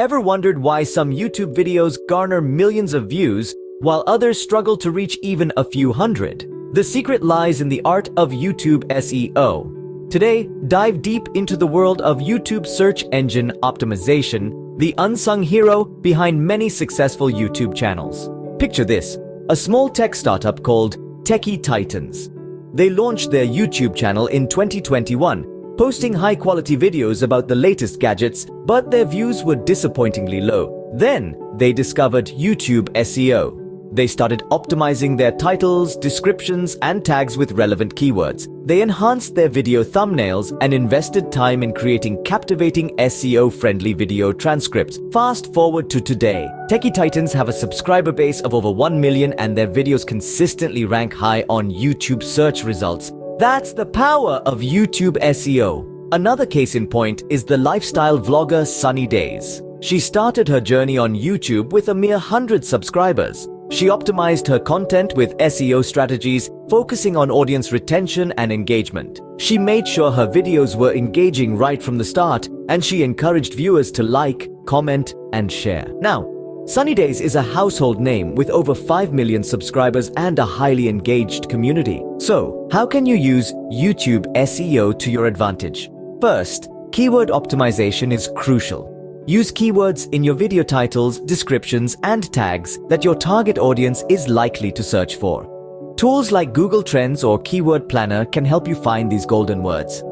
Ever wondered why some YouTube videos garner millions of views while others struggle to reach even a few hundred? The secret lies in the art of YouTube SEO. Today, dive deep into the world of YouTube search engine optimization, the unsung hero behind many successful YouTube channels. Picture this, a small tech startup called Techie Titans. They launched their YouTube channel in 2021, posting high-quality videos about the latest gadgets, but their views were disappointingly low. Then, they discovered YouTube SEO. They started optimizing their titles, descriptions, and tags with relevant keywords. They enhanced their video thumbnails and invested time in creating captivating SEO-friendly video transcripts. Fast forward to today. Techie Titans have a subscriber base of over 1 million and their videos consistently rank high on YouTube search results. That's the power of YouTube SEO. Another case in point is the lifestyle vlogger Sunny Days. She started her journey on YouTube with a mere 100 subscribers. She optimized her content with SEO strategies, focusing on audience retention and engagement. She made sure her videos were engaging right from the start, and she encouraged viewers to like, comment, and share. Now, Sunny Days is a household name with over 5 million subscribers and a highly engaged community. So, how can you use YouTube SEO to your advantage? First, keyword optimization is crucial. Use keywords in your video titles, descriptions, and tags that your target audience is likely to search for. Tools like Google Trends or Keyword Planner can help you find these golden words.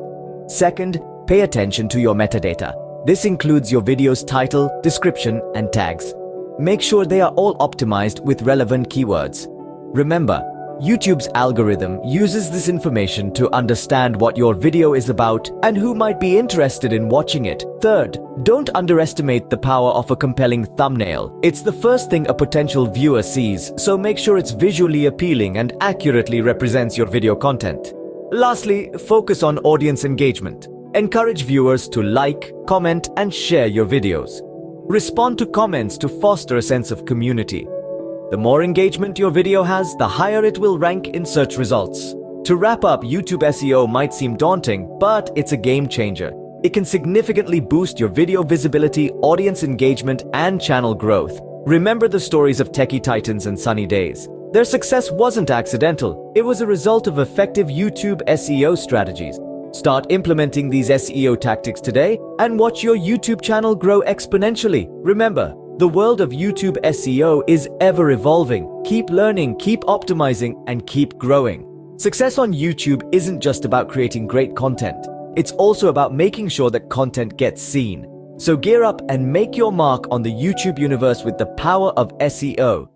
Second, pay attention to your metadata. This includes your video's title, description, and tags. Make sure they are all optimized with relevant keywords. Remember, YouTube's algorithm uses this information to understand what your video is about and who might be interested in watching it. Third, don't underestimate the power of a compelling thumbnail. It's the first thing a potential viewer sees, so make sure it's visually appealing and accurately represents your video content. Lastly, focus on audience engagement. Encourage viewers to like, comment, and share your videos. Respond to comments to foster a sense of community. The more engagement your video has, the higher it will rank in search results. To wrap up, YouTube SEO might seem daunting, but it's a game changer. It can significantly boost your video visibility, audience engagement, and channel growth. Remember the stories of Techie Titans and Sunny Days. Their success wasn't accidental. It was a result of effective YouTube SEO strategies. Start implementing these SEO tactics today and watch your YouTube channel grow exponentially. Remember, the world of YouTube SEO is ever evolving. Keep learning, keep optimizing, and keep growing. Success on YouTube isn't just about creating great content. It's also about making sure that content gets seen. So gear up and make your mark on the YouTube universe with the power of SEO.